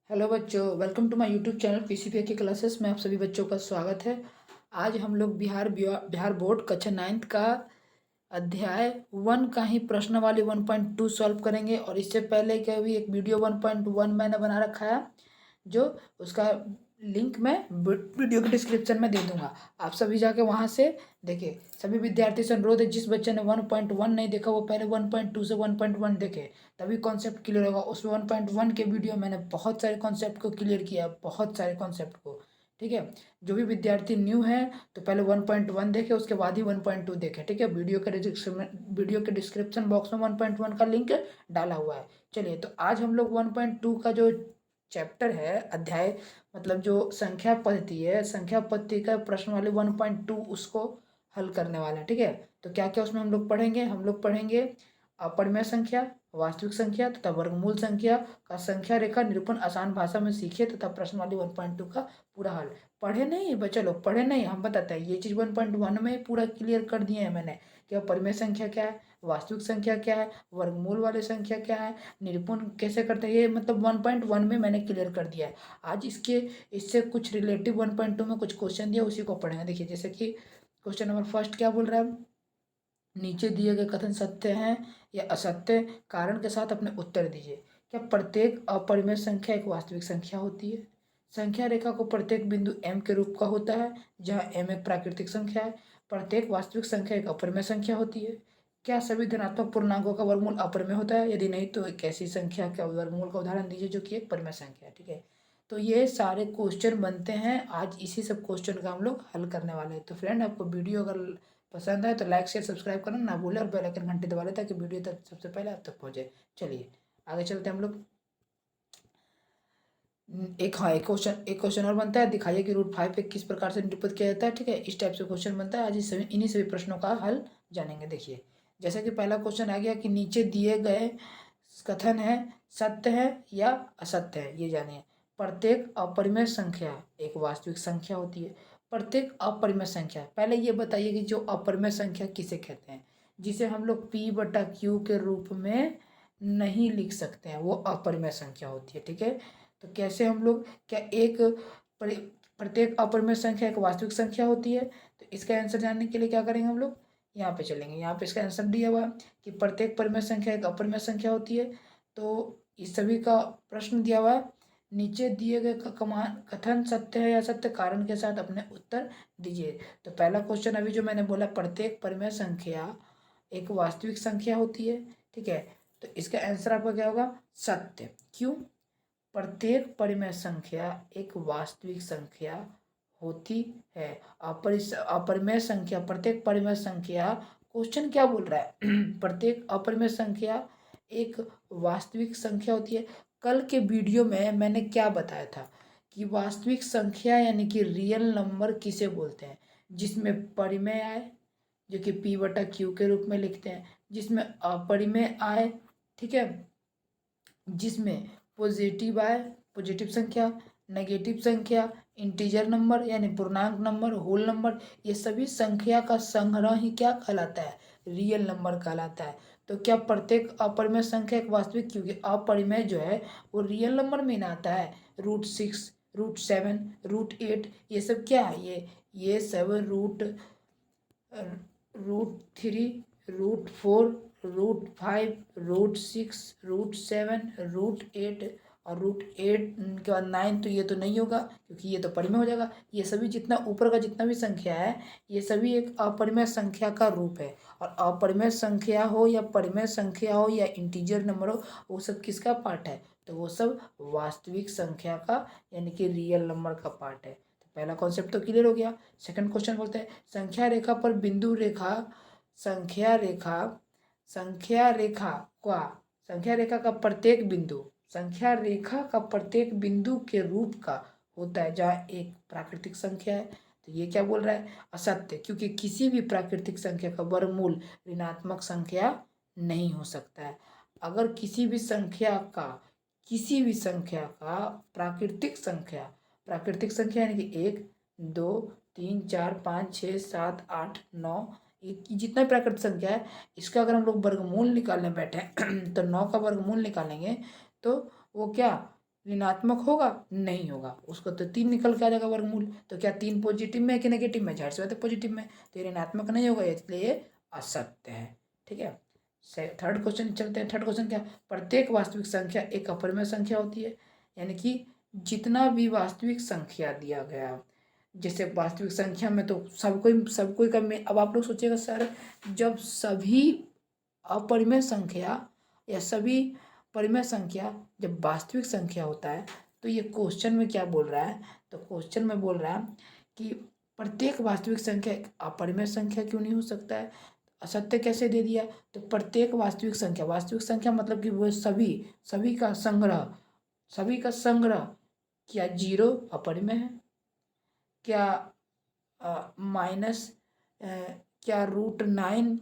Hello बच्चों, welcome to my YouTube channel PCPA की classes में आप सभी बच्चों का स्वागत है। आज हम लोग बिहार बोर्ड कक्षा 9th का अध्याय 1 का ही प्रश्नावली 1.2 सॉल्व करेंगे। और इससे पहले का भी एक वीडियो 1.1 मैंने बना रखा है, जो उसका लिंक मैं वीडियो के डिस्क्रिप्शन में दे दूंगा। आप सभी जाके वहां से देखिए। सभी विद्यार्थी से अनुरोध है, जिस बच्चे ने 1.1 नहीं देखा वो पहले 1.2 से 1.1 देखे, तभी कॉन्सेप्ट क्लियर होगा। उसमें 1.1 के वीडियो मैंने बहुत सारे कॉन्सेप्ट को क्लियर किया, बहुत सारे कॉन्सेप्ट को। ठीक है, जो भी विद्यार्थी न्यू है तो पहले 1.1 देखे, उसके बाद ही 1.2 देखे। ठीक है, वीडियो के डिस्क्रिप्शन बॉक्स में 1.1 का लिंक डाला हुआ है। चलिए, तो आज हम लोग 1.2 का जो चैप्टर है, अध्याय मतलब जो संख्या पद्धति है, संख्या पद्धति का प्रश्न वाले 1.2 उसको हल करने वाला है। ठीक है, तो क्या क्या उसमें हम लोग पढ़ेंगे अपरिमेय संख्या, वास्तविक संख्या तथा वर्गमूल संख्या का संख्या रेखा निरूपण आसान भाषा में सीखे तथा प्रश्नवाली 1.2 का पूरा हल। पढ़े नहीं बच्चे लोग, पढ़े नहीं, हम बताते हैं। ये चीज़ 1.1 में पूरा क्लियर कर दिए हैं मैंने कि अपरिमेय संख्या क्या है, वास्तविक संख्या क्या है, वर्गमूल वाली संख्या क्या है, निरूपण कैसे करते हैं, ये मतलब 1.1 में मैंने क्लियर कर दिया है। आज इससे कुछ रिलेटिव 1.2 में कुछ क्वेश्चन दिया, उसी को पढ़ेंगे। देखिए, जैसे कि क्वेश्चन नंबर फर्स्ट क्या बोल रहा है, नीचे दिए गए कथन सत्य हैं या असत्य, कारण के साथ अपने उत्तर दीजिए। क्या प्रत्येक अपरिमेय संख्या एक वास्तविक संख्या होती है? संख्या रेखा को प्रत्येक बिंदु m के रूप का होता है, जहाँ m एक प्राकृतिक संख्या है। प्रत्येक वास्तविक संख्या एक अपरिमेय संख्या होती है। क्या सभी धनात्मक पूर्णांकों का वर्गमूल अपरिमेय होता है? यदि नहीं तो एक ऐसी संख्या का वर्गमूल का उदाहरण दीजिए जो कि एक परिमेय संख्या है। ठीक है, तो ये सारे क्वेश्चन बनते हैं। आज इसी सब क्वेश्चन का हम लोग हल करने वाले हैं। तो फ्रेंड, आपको वीडियो अगर पसंद आए तो लाइक शेयर सब्सक्राइब करना ना भूलें, और बेल आइकन घंटी दबा लें ताकि वीडियो तक सबसे पहले आप तक पहुंचे। चलिए आगे चलते हैं हम लोग। एक क्वेश्चन और बनता है, दिखाइए कि रूट 5 पे किस प्रकार से निरूपित किया जाता है। ठीक है, इस टाइप से क्वेश्चन बनता है। आज इन्हीं सभी प्रश्नों का हल जानेंगे। देखिए, जैसे कि पहला क्वेश्चन आ गया कि नीचे दिए गए कथन है सत्य है या असत्य है, ये जानिए। प्रत्येक अपरिमेय संख्या एक वास्तविक संख्या होती है। प्रत्येक अपरिमेय संख्या, पहले ये बताइए कि जो अपरिमेय संख्या किसे कहते हैं, जिसे हम लोग P/Q के रूप में नहीं लिख सकते हैं, वो अपरिमेय संख्या होती है। ठीक है, तो कैसे हम लोग, क्या प्रत्येक अपरिमेय संख्या एक वास्तविक संख्या होती है? तो इसका आंसर जानने के लिए क्या करेंगे हम लोग, यहाँ पे चलेंगे। यहाँ पे इसका आंसर दिया हुआ है कि प्रत्येक परिमेय संख्या एक अपरिमेय संख्या होती है। तो इस सभी का प्रश्न दिया हुआ है, नीचे दिए गए कथन सत्य है या असत्य, कारण के साथ अपने उत्तर दीजिए। तो पहला क्वेश्चन अभी जो मैंने बोला, प्रत्येक परिमेय संख्या एक वास्तविक संख्या होती है। ठीक है, तो इसका आंसर आपका क्या होगा, सत्य। क्यों? प्रत्येक परिमेय संख्या एक वास्तविक संख्या होती है। अपरिमेय संख्या, प्रत्येक परिमेय संख्या, क्वेश्चन क्या बोल रहा है प्रत्येक अपरिमेय संख्या एक वास्तविक संख्या होती है। कल के वीडियो में मैंने क्या बताया था कि वास्तविक संख्या यानी कि रियल नंबर किसे बोलते हैं, जिसमें परिमेय आए, जो कि P/Q के रूप में लिखते हैं, जिसमें अपरिमेय आए, ठीक है, जिसमें पॉजिटिव आए, पॉजिटिव संख्या, नेगेटिव संख्या, इंटीजर नंबर यानी पूर्णांक नंबर, होल नंबर, ये सभी संख्या का संग्रह ही क्या कहलाता है, रियल नंबर कहलाता है। तो क्या प्रत्येक अपरिमेय संख्या एक वास्तविक, क्योंकि अपरिमेय जो है वो रियल नंबर में ना आता है। √6, √7, √8, ये सब क्या है, ये सब √3, √4, √5, √6, √7, √8 और √8 के बाद 9, तो ये तो नहीं होगा क्योंकि ये तो परिमेय हो जाएगा। ये सभी जितना ऊपर का जितना भी संख्या है, ये सभी एक अपरिमेय संख्या का रूप है। और अपरिमेय संख्या हो या परिमेय संख्या हो या इंटीजर नंबर हो, वो सब किसका पार्ट है, तो वो सब वास्तविक संख्या का यानी कि रियल नंबर का पार्ट है। पहला कॉन्सेप्ट तो क्लियर हो गया। सेकंड क्वेश्चन बोलते हैं, संख्या रेखा पर बिंदु रेखा, संख्या रेखा संख्या रेखा का संख्या रेखा का प्रत्येक बिंदु, संख्या रेखा का प्रत्येक बिंदु के रूप का होता है, जहाँ एक प्राकृतिक संख्या है। तो ये क्या बोल रहा है, असत्य, क्योंकि किसी भी प्राकृतिक संख्या का वर्गमूल ऋणात्मक संख्या नहीं हो सकता है। अगर किसी भी संख्या का प्राकृतिक संख्या यानी कि 1, 2, 3, 4, 5, 6, 7, 8, 9, जितना प्राकृतिक संख्या है, इसका अगर हम लोग वर्गमूल निकालने बैठे तो 9 का वर्गमूल निकालेंगे तो वो क्या ऋणात्मक होगा? नहीं होगा, उसको तो 3 निकल के आ जाएगा वर्गमूल। तो क्या 3 पॉजिटिव में है कि नेगेटिव में? ज़ाहिर सी बात है पॉजिटिव में, तो ये ऋणात्मक नहीं होगा, इसलिए ये असत्य है। ठीक है, थर्ड क्वेश्चन चलते हैं। थर्ड क्वेश्चन क्या? प्रत्येक वास्तविक संख्या एक अपरिमेय संख्या होती है। यानी कि जितना भी वास्तविक संख्या दिया गया, जैसे वास्तविक संख्या में तो सब कोई का में, अब आप लोग सोचिएगा सर, जब सभी अपरिमेय संख्या या सभी परिमेय संख्या जब वास्तविक संख्या होता है, तो ये क्वेश्चन में क्या बोल रहा है? तो क्वेश्चन में बोल रहा है कि प्रत्येक वास्तविक संख्या एक अपरिमेय संख्या क्यों नहीं हो सकता है? असत्य कैसे दे दिया? तो प्रत्येक वास्तविक संख्या मतलब कि वो सभी का संग्रह क्या 0 अपरिमेय है? क्या माइनस क्या रूट 9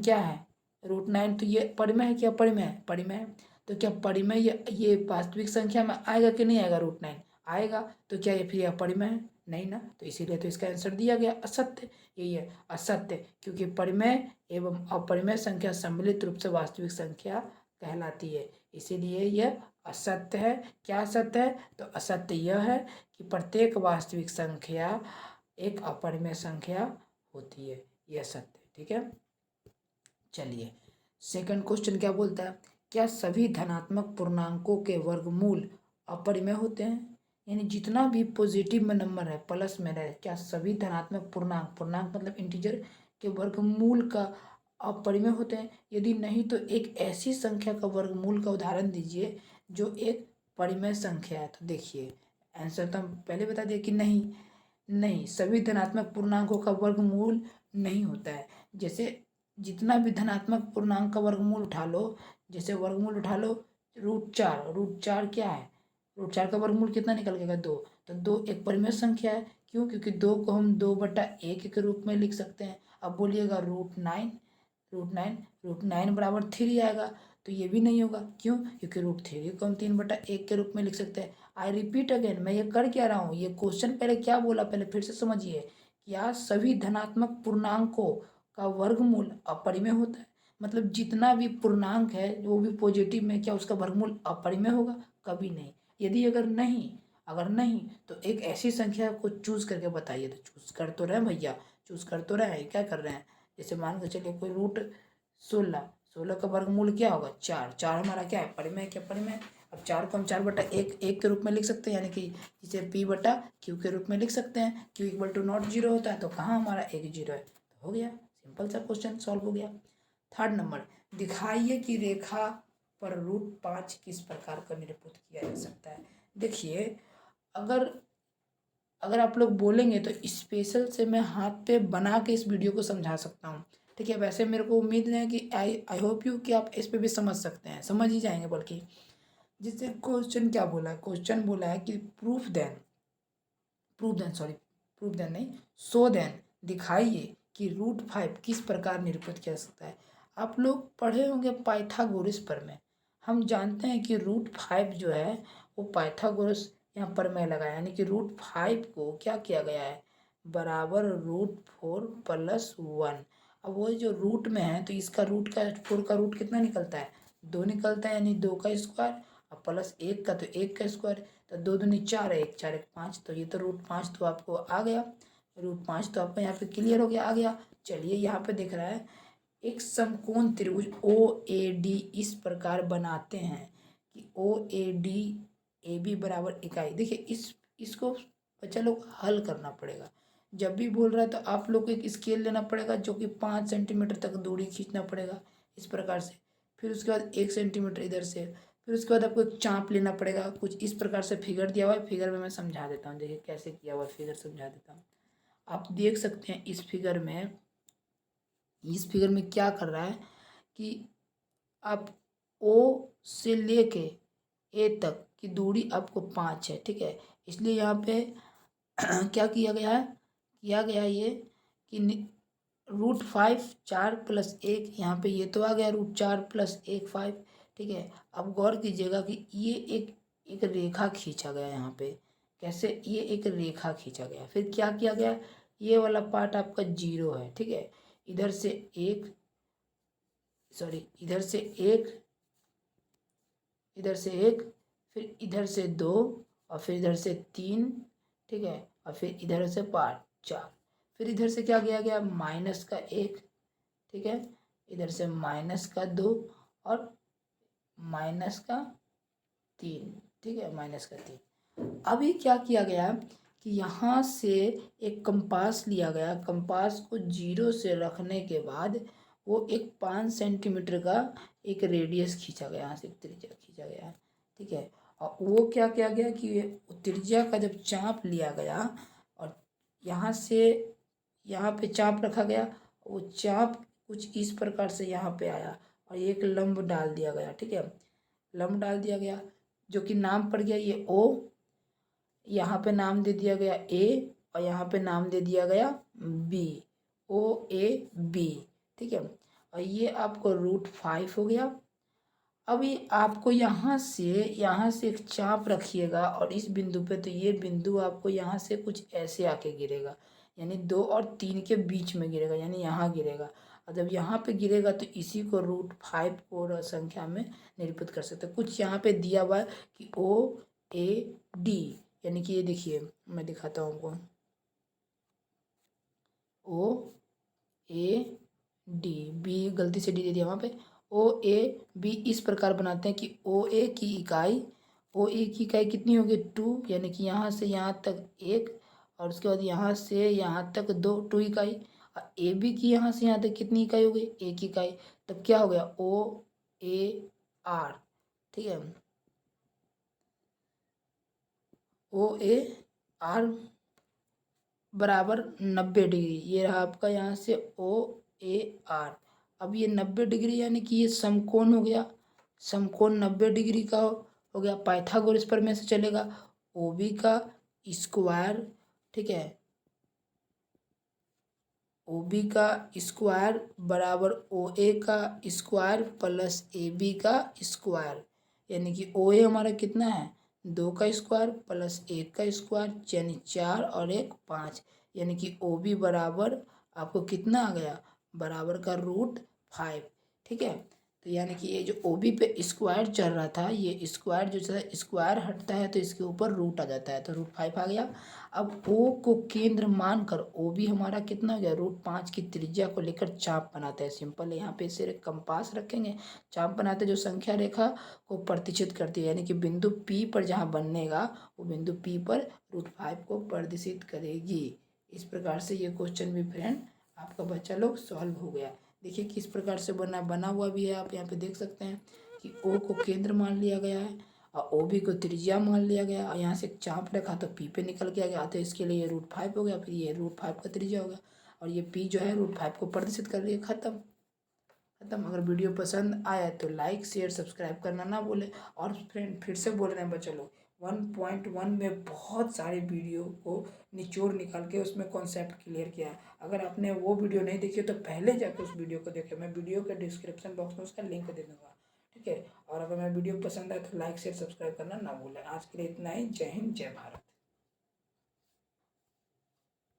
क्या है? रूट 9 तो ये परिमेय है क्या? परिमेय है, परिमेय है। तो क्या परिमेय ये वास्तविक संख्या में आएगा कि नहीं आएगा? रूट 9 आएगा। तो क्या ये फिर अपरिमेय है? नहीं ना, तो इसीलिए तो इसका आंसर दिया गया असत्य। यही है असत्य, क्योंकि परिमेय एवं अपरिमेय संख्या सम्मिलित रूप से वास्तविक संख्या कहलाती है, इसीलिए यह असत्य है। क्या असत्य है? तो असत्य यह है कि प्रत्येक वास्तविक संख्या एक अपरिमेय संख्या होती है, यह सत्य है। ठीक है, चलिए सेकंड क्वेश्चन क्या बोलता है? क्या सभी धनात्मक पूर्णांकों के वर्गमूल अपरिमेय होते हैं? यानी जितना भी पॉजिटिव में नंबर है, प्लस में रहे, क्या सभी धनात्मक पूर्णांक मतलब इंटीजर के वर्गमूल का अपरिमेय होते हैं? यदि नहीं तो एक ऐसी संख्या का वर्गमूल का उदाहरण दीजिए जो एक परिमेय संख्या है। तो देखिए आंसर तो हम पहले बता दिए कि नहीं, सभी धनात्मक पूर्णांकों का वर्गमूल नहीं होता है। जैसे जितना भी धनात्मक पूर्णांक का वर्गमूल उठा लो, जैसे वर्गमूल उठा लो रूट 4 क्या है? रूट 4 का वर्गमूल कितना निकल गया? 2। तो 2 एक परिमेय संख्या है। क्यों? क्योंकि 2 को हम 2/1 के रूप में लिख सकते हैं। अब बोलिएगा रूट 9 बराबर 3 आएगा, तो ये भी नहीं होगा। क्यों? क्योंकि रूट 3 को हम 3/1 के रूप में लिख सकते हैं। आई रिपीट अगेन, मैं ये कर क्या रहा हूँ? ये क्वेश्चन पहले क्या बोला, पहले फिर से समझिए। क्या सभी धनात्मक पूर्णांकों का वर्गमूल अपरिमेय होता है? मतलब जितना भी पूर्णांक है वो भी पॉजिटिव में, क्या उसका वर्गमूल अपरिमेय होगा? कभी नहीं। यदि अगर नहीं तो एक ऐसी संख्या को चूज करके बताइए। तो चूज कर तो रहे भैया, चूज कर तो रहे हैं, क्या कर रहे हैं? जैसे मान के चलिए कोई रूट 16 का वर्गमूल क्या होगा? 4 हमारा क्या है? परिमेय। क्या परिमेय? अब 4 को हम 4/1 के रूप में लिख सकते हैं, यानी कि जिसे P/Q के रूप में लिख सकते हैं। Q = नॉट 0 होता है, तो कहाँ हमारा एक 0 है? तो हो गया, सिंपल सा क्वेश्चन सॉल्व हो गया। थर्ड नंबर, दिखाइए कि रेखा पर रूट 5 किस प्रकार का निरूपित किया जा सकता है। देखिए अगर आप लोग बोलेंगे तो स्पेशल से मैं हाथ पे बना के इस वीडियो को समझा सकता हूँ। ठीक है, वैसे मेरे को उम्मीद है कि आई होप यू कि आप इस पे भी समझ सकते हैं, समझ ही जाएंगे बल्कि। जिससे क्वेश्चन क्या बोला है? क्वेश्चन बोला है कि प्रूफ देन नहीं, सो देन, दिखाइए कि रूट 5 किस प्रकार निरूपित किया जा सकता है। आप लोग पढ़े होंगे पाइथागोरस पर में, हम जानते हैं कि रूट 5 जो है वो पाइथागोरस यहाँ पर मैं लगाया, यानी कि रूट 5 को क्या किया गया है? बराबर रूट 4 + 1। अब वो जो रूट में है तो इसका रूट का 4 का रूट कितना निकलता है? 2 निकलता है, यानी 2 का स्क्वायर, और +1 का तो 1 का स्क्वायर। तो 2 दूनी 4 है, 1 4 1 5, तो ये तो रूट 5 तो आपको आ गया। रूट 5 तो आपका यहाँ पे क्लियर हो गया, आ गया। चलिए यहाँ पे दिख रहा है एक समकोण त्रिभुज OAD इस प्रकार बनाते हैं कि OAD AB बराबर इकाई। देखिए इसको बच्चा लोग हल करना पड़ेगा। जब भी बोल रहा है तो आप लोग को एक स्केल लेना पड़ेगा जो कि 5 सेंटीमीटर तक दूरी खींचना पड़ेगा इस प्रकार से। फिर उसके बाद 1 सेंटीमीटर इधर से, फिर उसके बाद आपको एक चाप लेना पड़ेगा। कुछ इस प्रकार से फिगर दिया हुआ है, फिगर में मैं समझा देता हूँ। देखिए कैसे किया हुआ है, फिगर समझा देता हूँ। आप देख सकते हैं इस फिगर में क्या कर रहा है कि आप O से लेके A तक की दूरी आपको 5 है, ठीक है। इसलिए यहाँ पे क्या किया गया है ये कि रूट 5 4 + 1, यहाँ पे ये तो आ गया रूट 4 + 1 5, ठीक है। अब गौर कीजिएगा कि ये एक रेखा खींचा गया यहाँ पे। कैसे? ये एक रेखा खींचा गया, फिर क्या किया गया? ये वाला पार्ट आपका 0 है, ठीक है। इधर से एक, इधर से एक, फिर इधर से 2 और फिर इधर से 3, ठीक है, और फिर इधर से 5 4, फिर इधर से क्या किया गया माइनस का 1, ठीक है, इधर से माइनस का 2 और माइनस का 3, ठीक है, माइनस का 3। अभी क्या किया गया कि यहाँ से एक कंपास लिया गया, कंपास को 0 से रखने के बाद वो एक 5 सेंटीमीटर का एक रेडियस खींचा गया, यहाँ से एक त्रिज्या खींचा गया, ठीक है। और वो क्या किया गया कि ये त्रिज्या का जब चाप लिया गया और यहाँ से यहाँ पे चाप रखा गया, वो चाप कुछ इस प्रकार से यहाँ पे आया और एक लंब डाल दिया गया, ठीक है, लंब डाल दिया गया जो कि नाम पड़ गया ये ओ, यहाँ पे नाम दे दिया गया ए और यहाँ पे नाम दे दिया गया बी, ओ ए बी, ठीक है। और ये आपको √5 हो गया। अभी आपको यहाँ से एक चाप रखिएगा और इस बिंदु पे, तो ये बिंदु आपको यहाँ से कुछ ऐसे आके गिरेगा, यानी 2 और 3 के बीच में गिरेगा, यानी यहाँ गिरेगा। और जब यहाँ पे गिरेगा तो इसी को √5 को संख्या में निरूपित कर सकते हैं। कुछ यहाँ पे दिया हुआ है कि ओ ए डी, यानी कि ये देखिए मैं दिखाता हूँ आपको, ओ ए डी, बी गलती से डी दे दिया वहाँ पे, ओ ए बी इस प्रकार बनाते हैं कि ओ ए की इकाई कितनी होगी 2, यानी कि यहाँ से यहाँ तक 1 और उसके बाद यहाँ से यहाँ तक 2 इकाई, और ए बी की यहाँ से यहाँ तक कितनी इकाई हो गई 1 इकाई। तब क्या हो गया ओ ए आर, ठीक है, ओ ए आर बराबर 90 डिग्री, ये रहा आपका यहाँ से ओ ए आर। अब ये 90 डिग्री यानी कि ये समकोण हो गया, समकोण 90 डिग्री का हो गया। पाइथागोरस प्रमेय से चलेगा, ओ बी का स्क्वायर, ठीक है, ओ बी का स्क्वायर बराबर ओ ए का स्क्वायर प्लस ए बी का स्क्वायर, यानी कि ओ ए हमारा कितना है 2 का स्क्वायर प्लस 1 का स्क्वायर, यानी 4 और 1 5, यानी कि ओ बी बराबर आपको कितना आ गया बराबर का √5, ठीक है। तो यानी कि ये जो ओ बी पे स्क्वायर चल रहा था, ये स्क्वायर जो चला स्क्वायर हटता है तो इसके ऊपर रूट आ जाता है, तो √5 आ गया। अब ओ को केंद्र मानकर ओ बी हमारा कितना हो गया √5 की त्रिज्या को लेकर चाप बनाते हैं। सिंपल है, यहाँ पे सिर्फ कंपास रखेंगे, चाप बनाते जो संख्या रेखा को प्रतिष्ठित करती है, यानी कि बिंदु पी पर जहाँ बनेगा वो बिंदु पी पर √5 को प्रदर्शित करेगी। इस प्रकार से ये क्वेश्चन भी फ्रेंड आपका बच्चा लोग सॉल्व हो गया। देखिए किस प्रकार से बना हुआ भी है, आप यहाँ पे देख सकते हैं कि ओ को केंद्र मान लिया गया है और ओ बी को त्रिज्या मान लिया गया, और यहाँ से एक चाप रखा तो पी पे निकल के आ गया, तो इसके लिए ये √5 हो गया, फिर ये √5 का त्रिज्या हो गया और ये पी जो है √5 को प्रदर्शित कर रही है। खत्म। अगर वीडियो पसंद आया तो लाइक शेयर सब्सक्राइब करना ना भूलें। और फ्रेंड फिर से बोल रहे हैं बच्चा लोग 1.1 में बहुत सारे वीडियो को निचोड़ निकाल के उसमें कॉन्सेप्ट क्लियर किया है। अगर आपने वो वीडियो नहीं देखी तो पहले जाकर उस वीडियो को देखें, मैं वीडियो के डिस्क्रिप्शन बॉक्स में उसका लिंक दे दूँगा, ठीक है। और अगर मैं वीडियो पसंद आए तो लाइक शेयर सब्सक्राइब करना ना भूलें। आज के लिए इतना ही। जय हिंद, जय भारत।